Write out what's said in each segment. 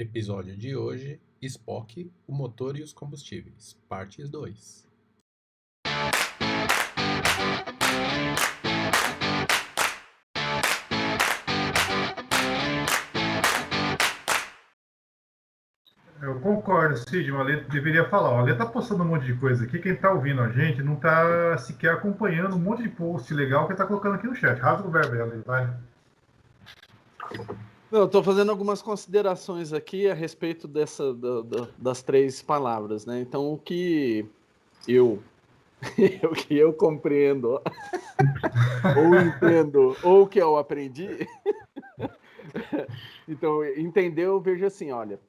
Episódio de hoje: Spock, o motor e os combustíveis, parte 2. Eu concordo, Cid, a Lê deveria falar. Ó, a Lê tá postando um monte de coisa aqui. Quem tá ouvindo a gente não tá sequer acompanhando um monte de post legal que ele tá colocando aqui no chat. Rasga o verbo aí, Lê, vai. Não, eu estou fazendo algumas considerações aqui a respeito das três palavras, né? Então, o que eu, o que eu compreendo, ou entendo, ou que eu aprendi, então, entender, eu vejo assim, olha,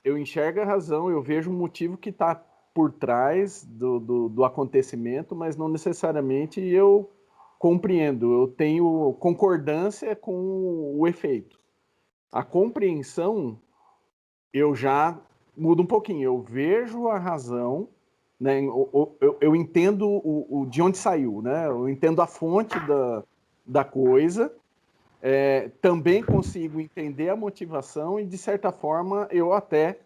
eu enxergo a razão, eu vejo um motivo que está por trás do acontecimento, mas não necessariamente eu compreendo, eu tenho concordância com o efeito. A compreensão, eu já mudo um pouquinho. Eu vejo a razão, né? Eu entendo de onde saiu, né? Eu entendo a fonte da coisa. Também consigo entender a motivação e, de certa forma, eu até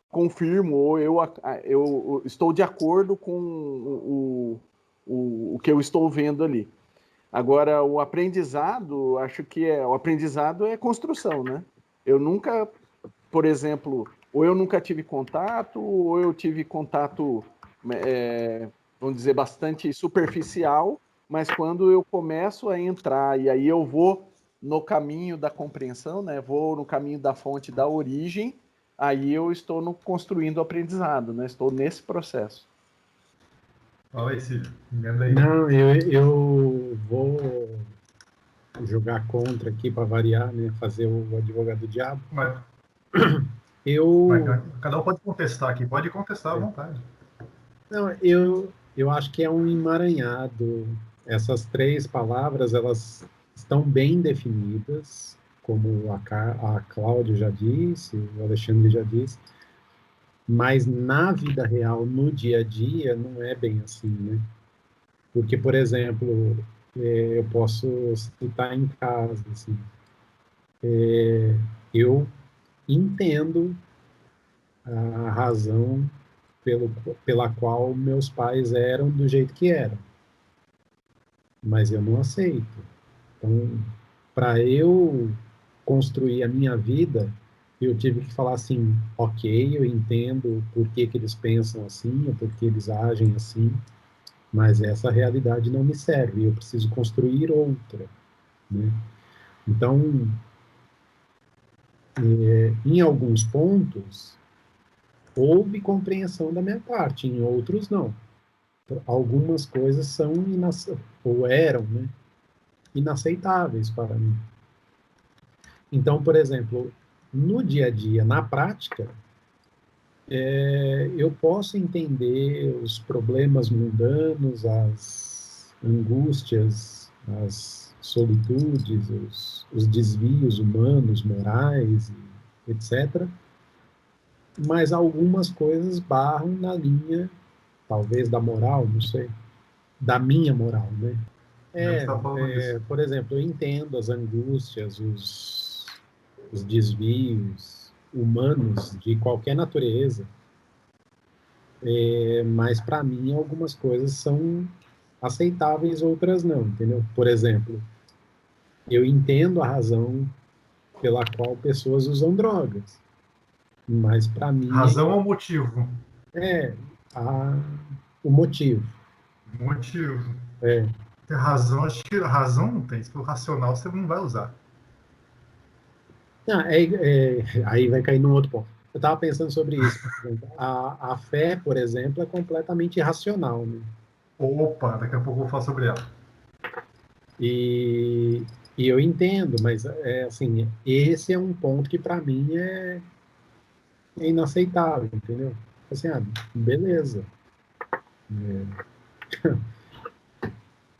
confirmo ou eu estou de acordo com o que eu estou vendo ali. Agora, o aprendizado, acho que o aprendizado é construção, né? Eu nunca, por exemplo, ou eu nunca tive contato, ou eu tive contato, vamos dizer, bastante superficial, mas quando eu começo a entrar, e aí eu vou no caminho da compreensão, né? Vou no caminho da fonte, da origem, aí eu estou construindo o aprendizado, né? Estou nesse processo. Fala aí, Cid. Emenda aí. Não, eu vou jogar contra aqui para variar, né? Fazer o advogado do diabo. Mas Eu, cada um pode contestar aqui. Pode contestar à vontade. não, eu acho que é um emaranhado. Essas três palavras, elas estão bem definidas, como a Cláudia já disse, o Alexandre já disse, mas na vida real, no dia a dia, não é bem assim, né? Porque, por exemplo, eu posso citar em casa, assim, eu entendo a razão pela qual meus pais eram do jeito que eram, mas eu não aceito. Então, para eu construir a minha vida, eu tive que falar assim, ok, eu entendo por que que eles pensam assim, ou por que eles agem assim, mas essa realidade não me serve, eu preciso construir outra, né? Então, em alguns pontos, houve compreensão da minha parte, em outros não. Algumas coisas são ou eram, né, inaceitáveis para mim. Então, por exemplo, no dia a dia, na prática, eu posso entender os problemas mundanos, as angústias, as solitudes, os desvios humanos, morais, etc. Mas algumas coisas barram na linha, talvez da moral, não sei, da minha moral, né? Tá falando disso. Por exemplo, eu entendo as angústias, os desvios humanos de qualquer natureza, mas para mim algumas coisas são aceitáveis, outras não, entendeu? Por exemplo, eu entendo a razão pela qual pessoas usam drogas, mas para mim Razão ou motivo? é a, o motivo. Motivo. É, Razão, acho que razão não tem. Se for racional, você não vai usar. aí vai cair num outro ponto. Eu estava pensando sobre isso. Por exemplo, a fé, por exemplo, é completamente irracional, né? Opa, daqui a pouco eu vou falar sobre ela. E, e eu entendo, mas assim, esse é um ponto que para mim é inaceitável, entendeu? Assim, beleza.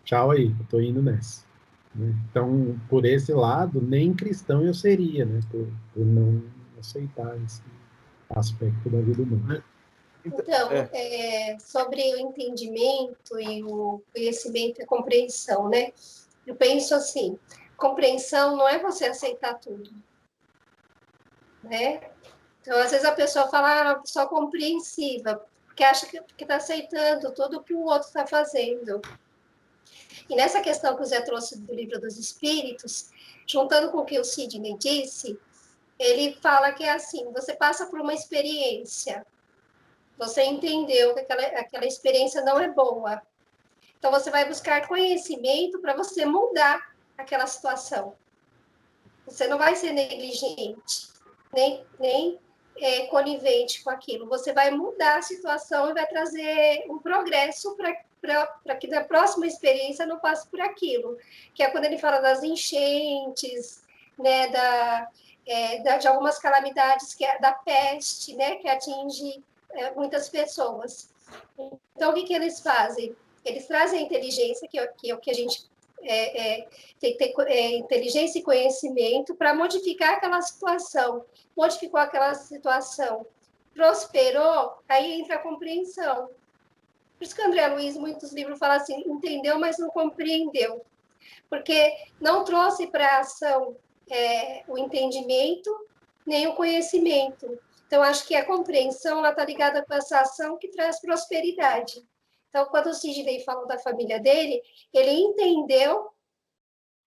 Tchau aí, eu tô indo nessa. Né? Então, por esse lado, nem cristão eu seria, né? Por não aceitar esse aspecto da vida humana. Então, sobre o entendimento e o conhecimento e a compreensão, né? Eu penso assim, compreensão não é você aceitar tudo, né? Então, às vezes a pessoa fala, uma pessoa compreensiva, porque acha que está aceitando tudo que o outro está fazendo. E nessa questão que o Zé trouxe do Livro dos Espíritos, juntando com o que o Sidney disse, ele fala que é assim, você passa por uma experiência, você entendeu que aquela experiência não é boa, então você vai buscar conhecimento para você mudar aquela situação. Você não vai ser negligente, nem conivente com aquilo. Você vai mudar a situação e vai trazer um progresso para que na próxima experiência não passe por aquilo. Que é quando ele fala das enchentes, né, de algumas calamidades, da peste, né, que atinge muitas pessoas. Então, o que eles fazem? Eles trazem a inteligência, que é o que a gente tem que ter inteligência e conhecimento para modificar aquela situação. Modificou aquela situação, prosperou, aí entra a compreensão. Por isso que o André Luiz, muitos livros falam assim, entendeu, mas não compreendeu. Porque não trouxe para a ação o entendimento, nem o conhecimento. Então, acho que a compreensão está ligada com essa ação que traz prosperidade. Então, quando o Sidney falou da família dele, ele entendeu,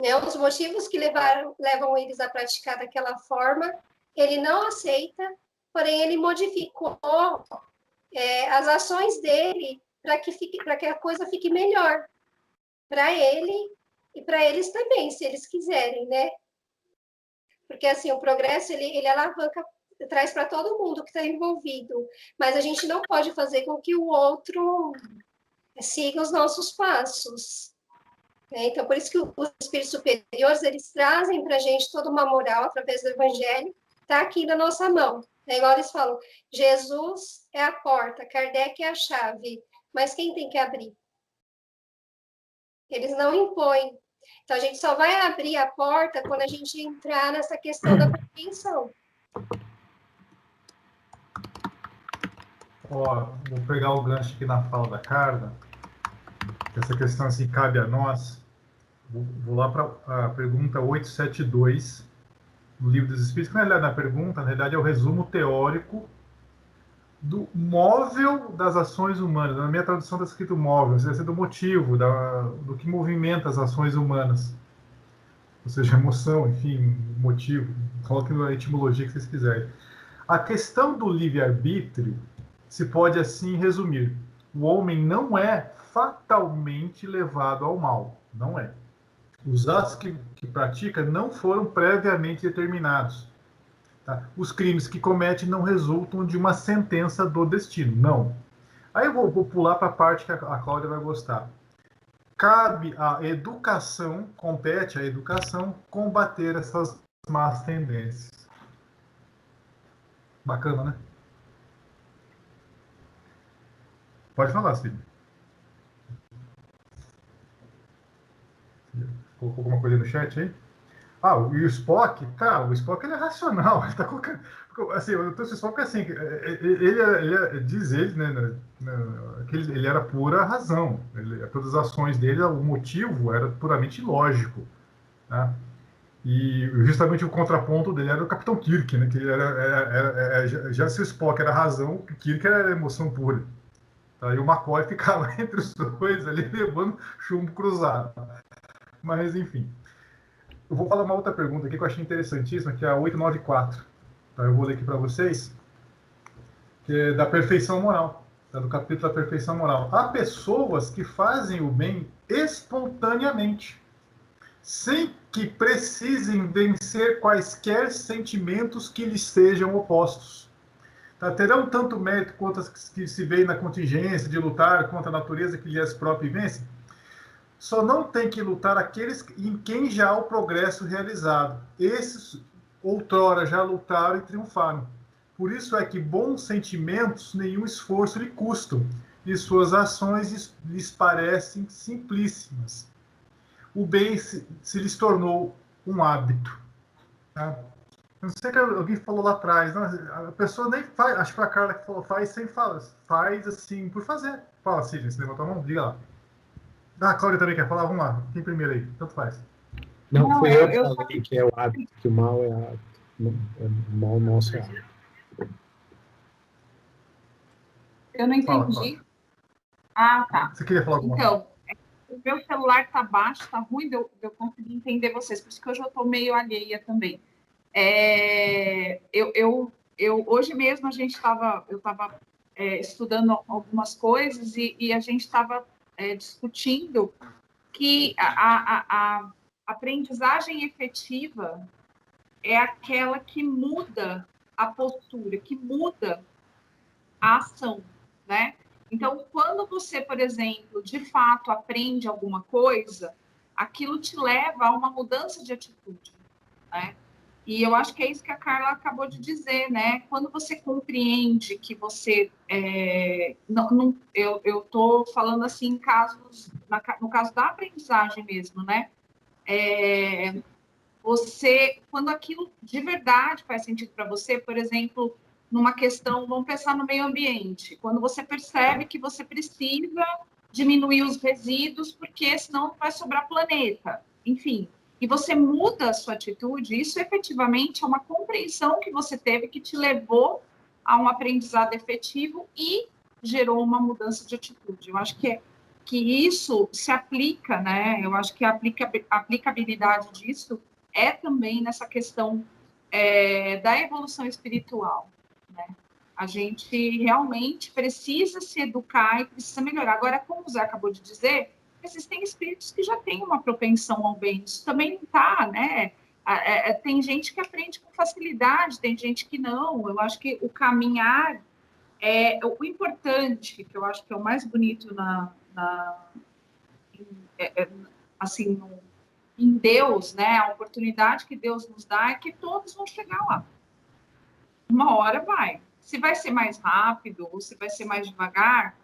né, os motivos que levam eles a praticar daquela forma, ele não aceita, porém ele modificou as ações dele para que a coisa fique melhor para ele e para eles também, se eles quiserem, né? Porque assim, o progresso ele alavanca, traz para todo mundo que está envolvido, mas a gente não pode fazer com que o outro siga os nossos passos. Então, por isso que os espíritos superiores, eles trazem para a gente toda uma moral através do Evangelho, está aqui na nossa mão. Igual eles falam, Jesus é a porta, Kardec é a chave, mas quem tem que abrir? Eles não impõem. Então, a gente só vai abrir a porta quando a gente entrar nessa questão da compreensão. Ó, vou pegar o gancho aqui na fala da Carla. Essa questão assim cabe a nós. Vou lá para a pergunta 872 do Livro dos Espíritos. Na pergunta, na realidade, é o resumo teórico do móvel das ações humanas. Na minha tradução está escrito móvel, ou seja, do motivo, do que movimenta as ações humanas. Ou seja, emoção, enfim, motivo. Coloque a etimologia que vocês quiserem. A questão do livre-arbítrio se pode assim resumir. O homem não é fatalmente levado ao mal. Não é. Os atos que pratica não foram previamente determinados. Tá? Os crimes que comete não resultam de uma sentença do destino. Não. Aí eu vou pular para a parte que a Cláudia vai gostar. Cabe à educação, compete à educação, combater essas más tendências. Bacana, né? Pode falar, Sidney. Colocou alguma coisa no chat aí? Ah, e o Spock? Cara, o Spock ele é racional. Ele tá colocando... Assim, eu trouxe o Spock assim, diz ele, né, que ele era pura razão. Todas as ações dele, o motivo era puramente lógico. Tá? E justamente o contraponto dele era o Capitão Kirk, né? Que ele já se o Spock era razão, o Kirk era emoção pura. Tá? E o McCoy ficava entre os dois ali, levando chumbo cruzado. Mas, enfim. Eu vou falar uma outra pergunta aqui que eu achei interessantíssima, que é a 894. Tá? Eu vou ler aqui para vocês, que é da perfeição moral. Tá? Do capítulo da perfeição moral. Há pessoas que fazem o bem espontaneamente, sem que precisem vencer quaisquer sentimentos que lhes sejam opostos. Tá? Terão tanto mérito quanto as que se veem na contingência de lutar contra a natureza que lhes própria vence. Só não tem que lutar aqueles em quem já há o progresso realizado. Esses, outrora, já lutaram e triunfaram. Por isso é que bons sentimentos nenhum esforço lhe custam, e suas ações lhes parecem simplíssimas. O bem se lhes tornou um hábito. Tá? Eu não sei que alguém falou lá atrás, não, a pessoa nem faz, acho que foi a Carla que falou, faz sem falar, faz assim por fazer. Fala, Sidney, você levantou a mão? Diga lá. Ah, a Cláudia também quer falar? Vamos lá. Quem primeiro aí? Tanto faz. Não, foi eu que falei que é o hábito, que o mal é hábito. O mal nosso é hábito. Eu não Fala, entendi. Ah, tá. Você queria falar alguma coisa? Então, o meu celular tá baixo, tá ruim de eu conseguir entender vocês, por isso que hoje eu tô meio alheia também. Hoje mesmo eu estava estudando algumas coisas e a gente estava discutindo que a aprendizagem efetiva é aquela que muda a postura, que muda a ação, né? Então, quando você, por exemplo, de fato aprende alguma coisa, aquilo te leva a uma mudança de atitude, né? E eu acho que é isso que a Carla acabou de dizer, né? Quando você compreende que você... eu estou falando assim em casos... No caso da aprendizagem mesmo, né? Quando aquilo de verdade faz sentido para você, por exemplo, numa questão, vamos pensar no meio ambiente, quando você percebe que você precisa diminuir os resíduos, porque senão vai sobrar planeta, enfim, e você muda a sua atitude, isso efetivamente é uma compreensão que você teve que te levou a um aprendizado efetivo e gerou uma mudança de atitude. Eu acho que isso se aplica, né? Eu acho que a aplicabilidade disso é também nessa questão da evolução espiritual, né? A gente realmente precisa se educar e precisa melhorar. Agora, como o Zé acabou de dizer, existem espíritos que já têm uma propensão ao bem. Isso também não está, né? Tem gente que aprende com facilidade, tem gente que não. Eu acho que o caminhar o importante, que eu acho que é o mais bonito assim, em Deus, né? A oportunidade que Deus nos dá é que todos vão chegar lá. Uma hora vai. Se vai ser mais rápido ou se vai ser mais devagar,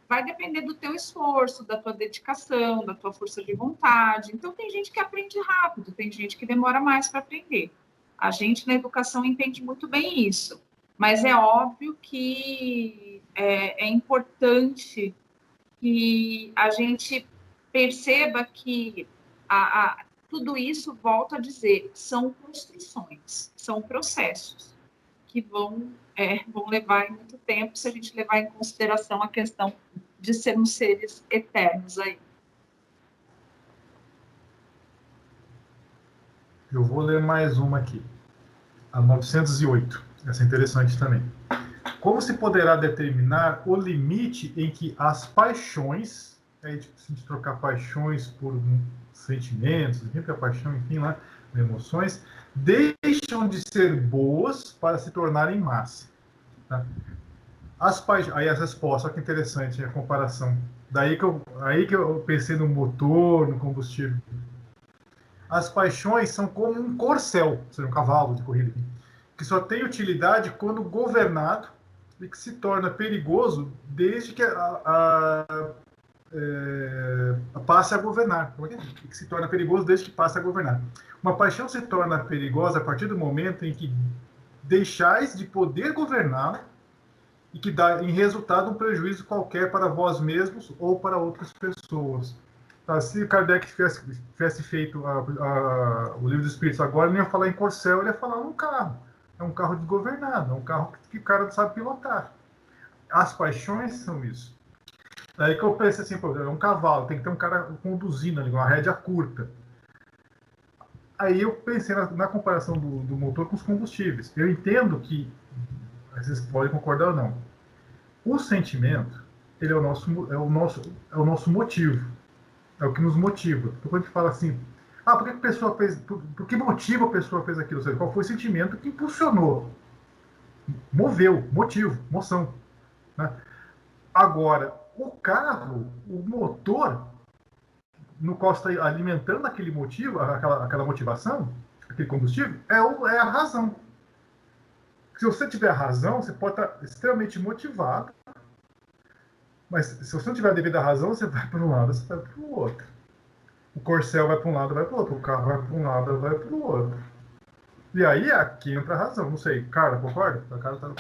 vai depender do teu esforço, da tua dedicação, da tua força de vontade. Então, tem gente que aprende rápido, tem gente que demora mais para aprender. A gente, na educação, entende muito bem isso. Mas é óbvio que é importante que a gente perceba que tudo isso, volto a dizer, são construções, são processos que vão levar muito tempo se a gente levar em consideração a questão de sermos seres eternos aí. Eu vou ler mais uma aqui. A 908. Essa é interessante também. Como se poderá determinar o limite em que as paixões, se a gente trocar paixões por sentimentos, sempre a paixão, enfim, lá, emoções, deixam de ser boas para se tornarem más. Tá? Aí as respostas, olha que interessante a comparação. Aí que eu pensei no motor, no combustível. As paixões são como um corcel, ou seja, um cavalo de corrida, que só tem utilidade quando governado e que se torna perigoso desde que passe a governar. Que se torna perigoso desde que passe a governar. Uma paixão se torna perigosa a partir do momento em que deixais de poder governá-la e que dá em resultado um prejuízo qualquer para vós mesmos ou para outras pessoas. Tá, se Kardec tivesse feito o Livro dos Espíritos agora, ele não ia falar em corcel, ele ia falar num carro. É um carro desgovernado, é um carro que o cara não sabe pilotar. As paixões são isso. Daí que eu pensei assim, pô, é um cavalo, tem que ter um cara conduzindo ali, uma rédea curta. Aí eu pensei na comparação do motor com os combustíveis. Eu entendo que, vocês podem concordar ou não, o sentimento, ele é o nosso motivo. É o que nos motiva. Então, quando a gente fala assim, por que a pessoa fez, por que motivo a pessoa fez aquilo? Ou seja, qual foi o sentimento que impulsionou? Moveu, motivo, moção. Né? Agora, o carro, o motor, no qual está alimentando aquele motivo, aquela motivação, aquele combustível, é a razão. Se você tiver a razão, você pode estar extremamente motivado, mas se você não tiver a devida razão, você vai para um lado, você vai para o outro. O corcel vai para um lado, vai para o outro. O carro vai para um lado, vai para o outro. E aí aqui entra a razão. Não sei, Carla, concorda? A Carla tá...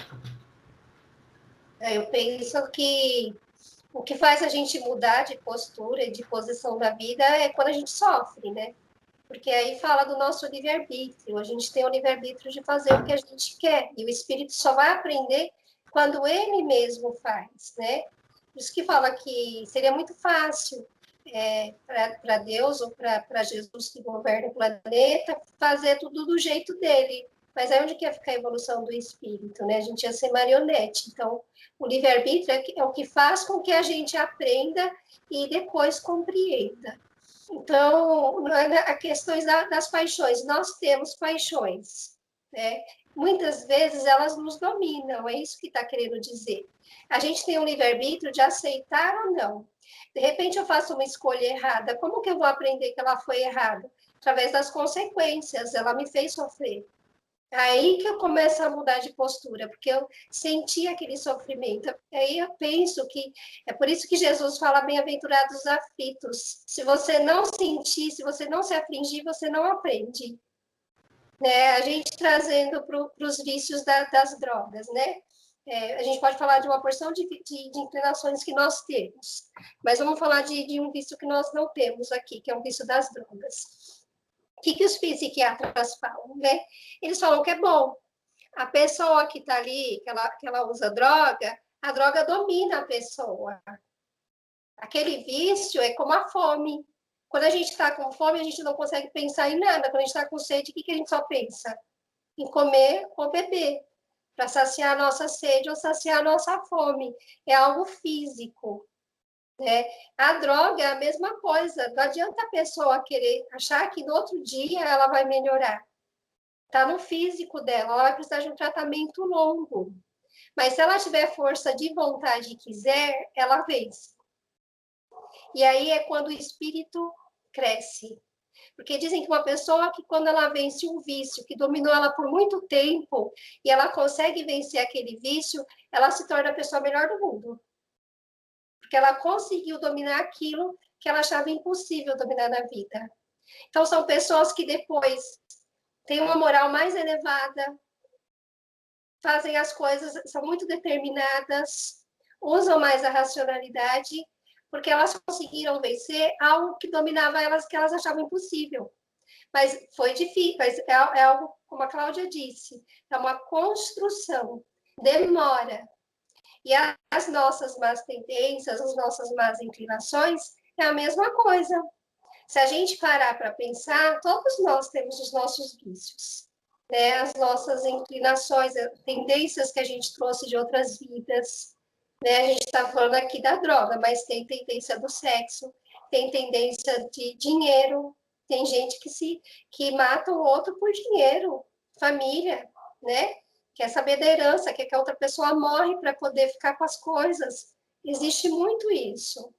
Eu penso que o que faz a gente mudar de postura e de posição da vida é quando a gente sofre, né? Porque aí fala do nosso livre-arbítrio. A gente tem o livre-arbítrio de fazer o que a gente quer. E o espírito só vai aprender quando ele mesmo faz, né? Por isso que fala que seria muito fácil para Deus ou para Jesus que governa o planeta fazer tudo do jeito dele. Mas aí onde que ia ficar a evolução do espírito, né? A gente ia ser marionete. Então, o livre-arbítrio é o que faz com que a gente aprenda e depois compreenda. Então, a questão das paixões, nós temos paixões, né? Muitas vezes elas nos dominam, é isso que está querendo dizer. A gente tem um livre-arbítrio de aceitar ou não. De repente eu faço uma escolha errada, como que eu vou aprender que ela foi errada? Através das consequências, ela me fez sofrer. Aí que eu começo a mudar de postura, porque eu senti aquele sofrimento. Aí eu penso que é por isso que Jesus fala bem-aventurados os aflitos. Se você não sentir, se você não se afligir, você não aprende. Né? A gente trazendo para os vícios das drogas, né? A gente pode falar de uma porção de inclinações que nós temos, mas vamos falar de um vício que nós não temos aqui, que é um vício das drogas. O que os psiquiatras falam, né? Eles falam que é bom. A pessoa que está ali, que ela usa droga, a droga domina a pessoa. Aquele vício é como a fome. Quando a gente está com fome, a gente não consegue pensar em nada. Quando a gente está com sede, o que a gente só pensa? Em comer ou beber, para saciar a nossa sede ou saciar a nossa fome. É algo físico. Né? A droga é a mesma coisa. Não adianta a pessoa querer achar que no outro dia ela vai melhorar. Está no físico dela, ela vai precisar de um tratamento longo. Mas se ela tiver força de vontade e quiser, ela vence. E aí é quando o espírito cresce. Porque dizem que uma pessoa que quando ela vence um vício que dominou ela por muito tempo e ela consegue vencer aquele vício, ela se torna a pessoa melhor do mundo. Porque ela conseguiu dominar aquilo que ela achava impossível dominar na vida. Então, são pessoas que depois têm uma moral mais elevada, fazem as coisas, são muito determinadas, usam mais a racionalidade, porque elas conseguiram vencer algo que dominava elas, que elas achavam impossível. Mas foi difícil, mas é algo, como a Cláudia disse, é uma construção, demora. E as nossas más tendências, as nossas más inclinações, é a mesma coisa. Se a gente parar para pensar, todos nós temos os nossos vícios, né? As nossas inclinações, tendências que a gente trouxe de outras vidas. Né? A gente está falando aqui da droga, mas tem tendência do sexo, tem tendência de dinheiro, tem gente que mata o outro por dinheiro, família, né? Quer saber da herança, quer que a outra pessoa morre para poder ficar com as coisas. Existe muito isso.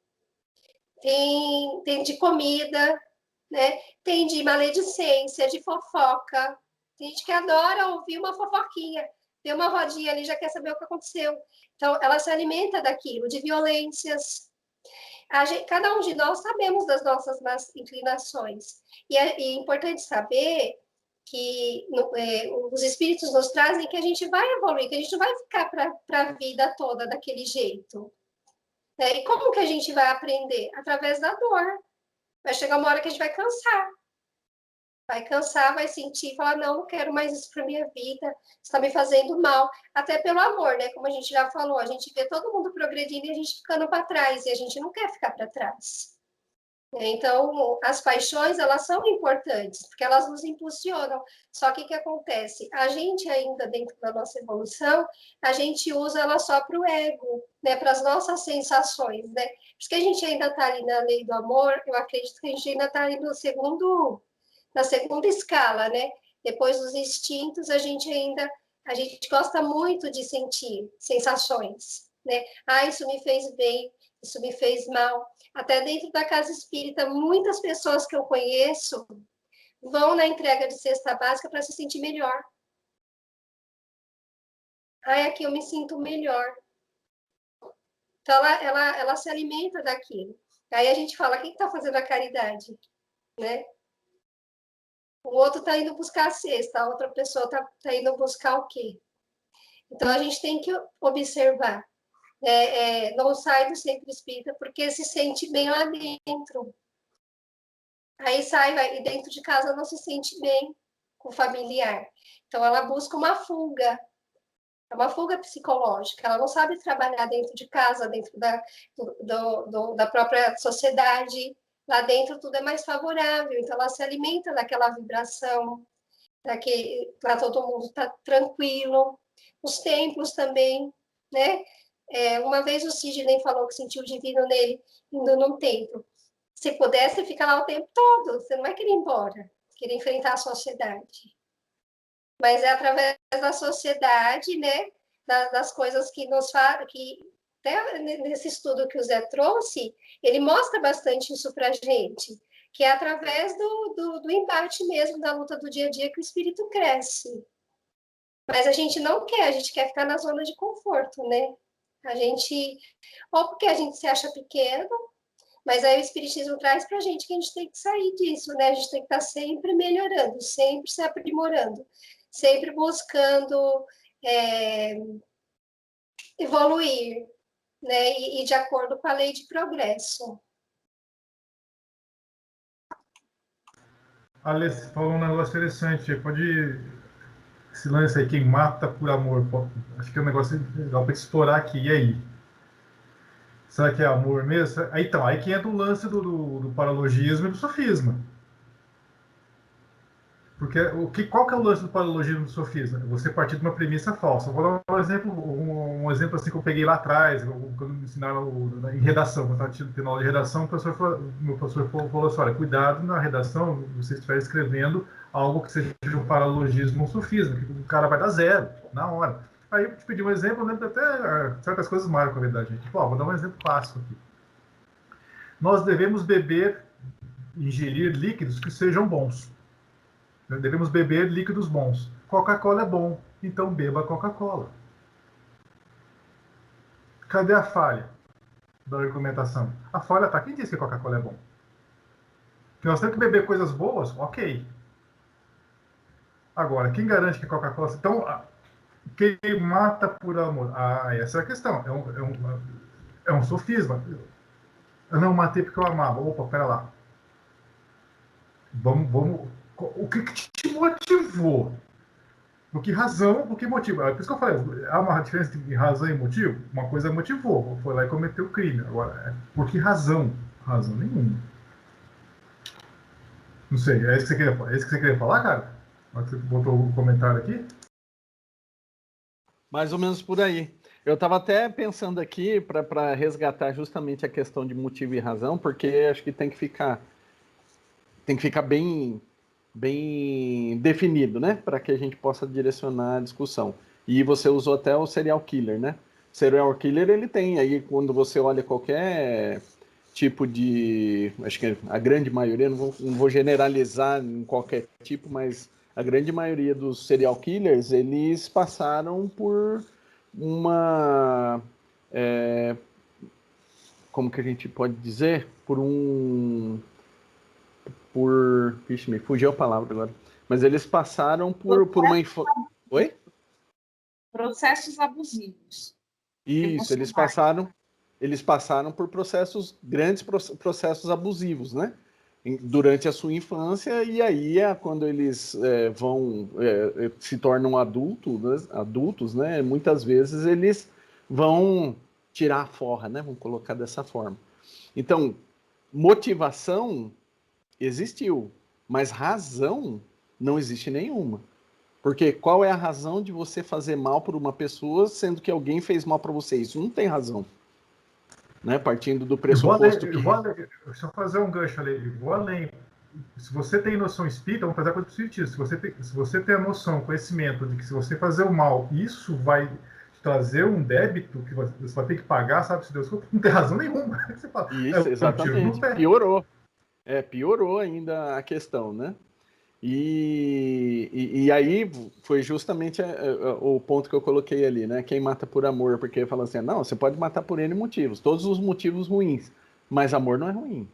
Tem de comida, né? Tem de maledicência, de fofoca. Tem gente que adora ouvir uma fofoquinha. Tem uma rodinha ali, já quer saber o que aconteceu. Então, ela se alimenta daquilo, de violências. Cada um de nós sabemos das nossas más inclinações. E é importante saber que os espíritos nos trazem que a gente vai evoluir, que a gente não vai ficar para a vida toda daquele jeito. Né? E como que a gente vai aprender? Através da dor. Vai chegar uma hora que a gente vai cansar. Vai cansar, vai sentir, falar, não quero mais isso para minha vida, está me fazendo mal. Até pelo amor, né? Como a gente já falou, a gente vê todo mundo progredindo e a gente ficando para trás, e a gente não quer ficar para trás. Então, as paixões, elas são importantes, porque elas nos impulsionam. Só que o que acontece? A gente ainda, dentro da nossa evolução, a gente usa ela só para o ego, né? Para as nossas sensações, né? Por isso que a gente ainda está ali na lei do amor, eu acredito que a gente ainda está ali na segunda escala, né? Depois dos instintos, a gente gosta muito de sentir sensações, né? Ah, isso me fez bem, isso me fez mal. Até dentro da casa espírita, muitas pessoas que eu conheço vão na entrega de cesta básica para se sentir melhor. Ai, aqui eu me sinto melhor. Então, ela se alimenta daquilo. Aí a gente fala, quem está fazendo a caridade? Né? O outro está indo buscar a cesta, a outra pessoa está indo buscar o quê? Então, a gente tem que observar. Não sai do centro espírita porque se sente bem lá dentro. Aí sai, e dentro de casa não se sente bem com o familiar. Então, ela busca uma fuga. É uma fuga psicológica. Ela não sabe trabalhar dentro de casa, dentro da própria sociedade. Lá dentro tudo é mais favorável, então ela se alimenta daquela vibração, para todo mundo estar tranquilo. Os templos também, né? Uma vez o Sidney falou que sentiu o divino nele indo num templo. Se pudesse ficar lá o tempo todo, você não vai querer ir embora, querer enfrentar a sociedade. Mas é através da sociedade, né? Das coisas que nos fazem, que até nesse estudo que o Zé trouxe, ele mostra bastante isso para a gente, que é através do embate mesmo, da luta do dia a dia que o espírito cresce. Mas a gente não quer, a gente quer ficar na zona de conforto, né? A gente, ou porque a gente se acha pequeno, mas aí o espiritismo traz para a gente que a gente tem que sair disso, né? A gente tem que estar sempre melhorando, sempre se aprimorando, sempre buscando evoluir, né? E de acordo com a lei de progresso. Alice falou um negócio interessante. Esse lance aí, quem mata por amor. Acho que é um negócio legal para explorar aqui. E aí? Será que é amor mesmo? Então, aí que entra o lance do paralogismo e do sofisma. Porque qual que é o lance do paralogismo e do sofisma? Você partir de uma premissa falsa. Vou dar um exemplo assim que eu peguei lá atrás, quando me ensinaram em redação. Quando eu estava tendo aula de redação, meu professor falou assim, olha, cuidado na redação, você estiver escrevendo algo que seja um paralogismo ou um sofisma, que o cara vai dar zero, na hora. Aí eu te pedi um exemplo, lembro até certas coisas marcam a verdade, gente. Vou dar um exemplo clássico aqui. Nós devemos ingerir líquidos que sejam bons. Devemos beber líquidos bons. Coca-Cola é bom, então beba Coca-Cola. Cadê a falha da argumentação? A falha está. Quem disse que Coca-Cola é bom? Que nós temos que beber coisas boas? Ok. Agora, quem garante que Coca-Cola... Então, quem mata por amor? Essa é a questão. É um sofisma. Eu não matei porque eu amava. Opa, pera lá. Vamos... O que te motivou? Por que razão, por que motivo? É por isso que eu falei, há uma diferença entre razão e motivo? Uma coisa motivou, foi lá e cometeu o crime. Agora, por que razão? Razão nenhuma. Não sei, é isso que você queria falar, cara? Você botou um comentário aqui? Mais ou menos por aí. Eu estava até pensando aqui para resgatar justamente a questão de motivo e razão, porque acho que tem que ficar bem definido, né? Para que a gente possa direcionar a discussão. E você usou até o serial killer, né? O serial killer, ele tem aí, quando você olha qualquer tipo de... Acho que a grande maioria, não vou generalizar em qualquer tipo, mas a grande maioria dos serial killers, eles passaram por uma... como que a gente pode dizer? Vixe, me fugiu a palavra agora. Mas eles passaram por uma... Oi? Processos abusivos. Isso, eles passaram por grandes processos abusivos, né? Durante a sua infância, e aí quando eles se tornam adultos, né? Muitas vezes eles vão tirar a forra, né? Vamos colocar dessa forma. Então, motivação existiu, mas razão não existe nenhuma. Porque qual é a razão de você fazer mal por uma pessoa, sendo que alguém fez mal para você? Isso não tem razão. Né? Partindo do pressuposto Deixa eu fazer um gancho ali. Vou além. Se você tem noção espírita, vamos fazer a coisa do espiritismo. Se você tem a noção, conhecimento de que se você fazer o mal, isso vai te trazer um débito que você vai ter que pagar, sabe? Se Deus não tem razão nenhuma. Você fala, isso, exatamente. Piorou. Piorou ainda a questão, né? E aí foi justamente o ponto que eu coloquei ali, né? Quem mata por amor, porque fala assim, não, você pode matar por N motivos, todos os motivos ruins, mas amor não é ruim.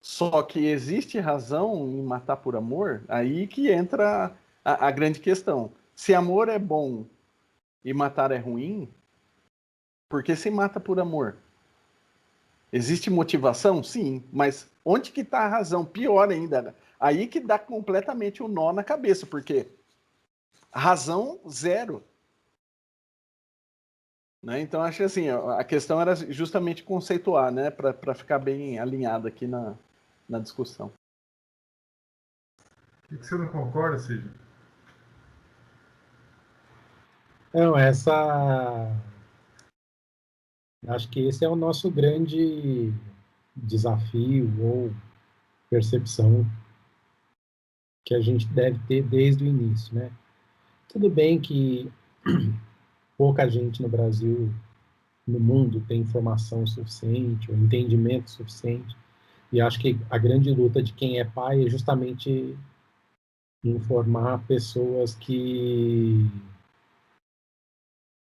Só que existe razão em matar por amor, aí que entra a grande questão. Se amor é bom e matar é ruim, por que se mata por amor? Existe motivação? Sim, mas onde que está a razão? Pior ainda, aí que dá completamente um nó na cabeça, porque razão zero. Né? Então, acho que assim, a questão era justamente conceituar, né? Para ficar bem alinhado aqui na discussão. O que você não concorda, Cid? Não, acho que esse é o nosso grande desafio ou percepção que a gente deve ter desde o início, né? Tudo bem que pouca gente no Brasil, no mundo, tem informação suficiente, ou entendimento suficiente, e acho que a grande luta de quem é pai é justamente informar pessoas que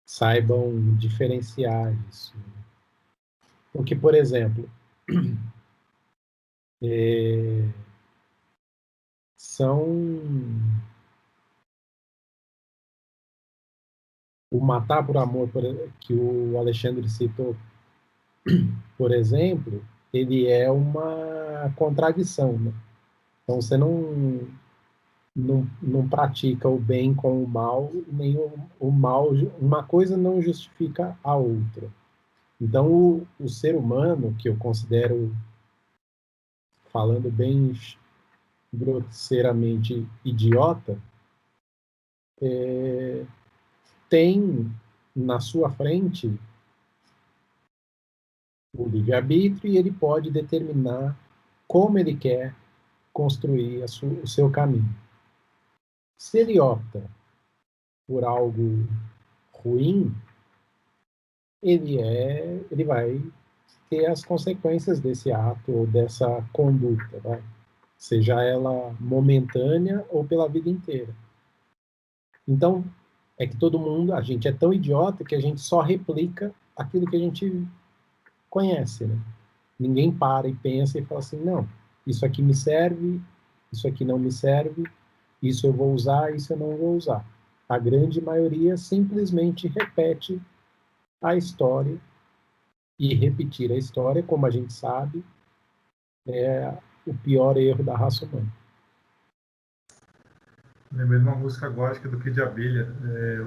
saibam diferenciar isso. Porque, por exemplo, são o matar por amor que o Alexandre citou, por exemplo, ele é uma contradição, né? Então você não pratica o bem com o mal, nem o mal, uma coisa não justifica a outra. Então o ser humano, que eu considero, falando bem grosseiramente, idiota, tem na sua frente o livre-arbítrio e ele pode determinar como ele quer construir o seu caminho. Se ele opta por algo ruim, ele vai ter as consequências desse ato ou dessa conduta, vai? Seja ela momentânea ou pela vida inteira. Então, é que todo mundo, a gente é tão idiota que a gente só replica aquilo que a gente conhece, né? Ninguém para e pensa e fala assim, não, isso aqui me serve, isso aqui não me serve, isso eu vou usar, isso eu não vou usar. A grande maioria simplesmente repete a história, e repetir a história, como a gente sabe, é o pior erro da raça humana. Lembrei de uma música gótica do Kid de Abelha,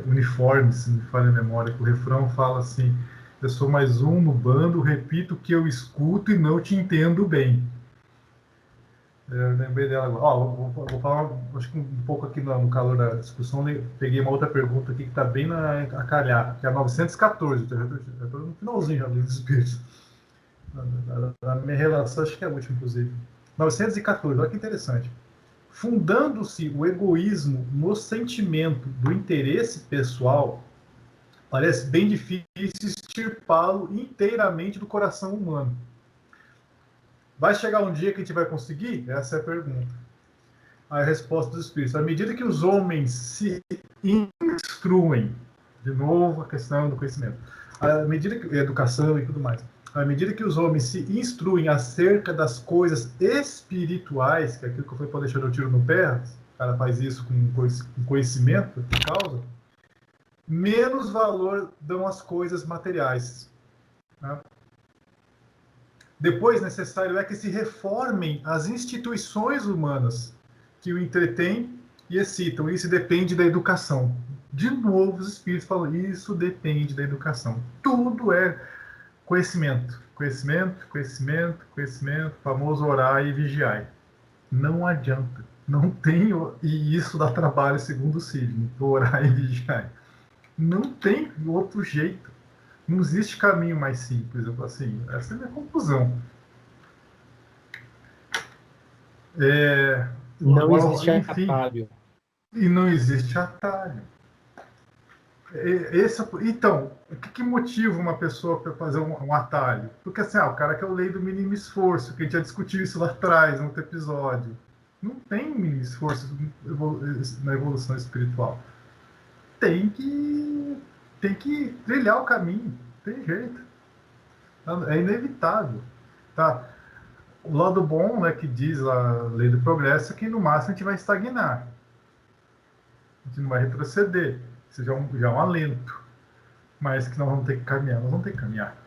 Uniforme, se me falha a memória, que o refrão fala assim: eu sou mais um no bando, repito que eu escuto e não te entendo bem. Eu lembrei dela agora. Vou falar acho que um pouco aqui no calor da discussão. Peguei uma outra pergunta aqui que está bem a calhar, que é a 914. Já estou no finalzinho já dos espíritos. Na minha relação, acho que é a última, inclusive. 914, olha que interessante. Fundando-se o egoísmo no sentimento do interesse pessoal, parece bem difícil extirpá-lo inteiramente do coração humano. Vai chegar um dia que a gente vai conseguir? Essa é a pergunta. A resposta dos espíritos: à medida que os homens se instruem, de novo a questão do conhecimento, à medida que educação e tudo mais, à medida que os homens se instruem acerca das coisas espirituais, que é aquilo que foi para deixar o tiro no pé, o cara faz isso com conhecimento de causa, menos valor dão às coisas materiais, né? Depois, necessário é que se reformem as instituições humanas que o entretêm e excitam. Isso depende da educação. De novo, os espíritos falam, isso depende da educação. Tudo é conhecimento. Conhecimento, conhecimento, conhecimento, famoso orai e vigiai. Não adianta. Não tem, e isso dá trabalho, segundo o Sidney, orai e vigiai. Não tem outro jeito. Não existe caminho mais simples. Eu falo assim, essa é a minha conclusão. Não agora, existe enfim, atalho. E não existe atalho. Então, o que motiva uma pessoa para fazer um atalho? Porque assim, o cara quer o lei do mínimo esforço, que a gente já discutiu isso lá atrás, no outro episódio. Não tem mínimo esforço na evolução espiritual. Tem que trilhar o caminho. Tem jeito. É inevitável. Tá? O lado bom, né, que diz a lei do progresso, é que no máximo a gente vai estagnar. A gente não vai retroceder. Isso já é um alento. Mas que nós vamos ter que caminhar. Nós vamos ter que caminhar.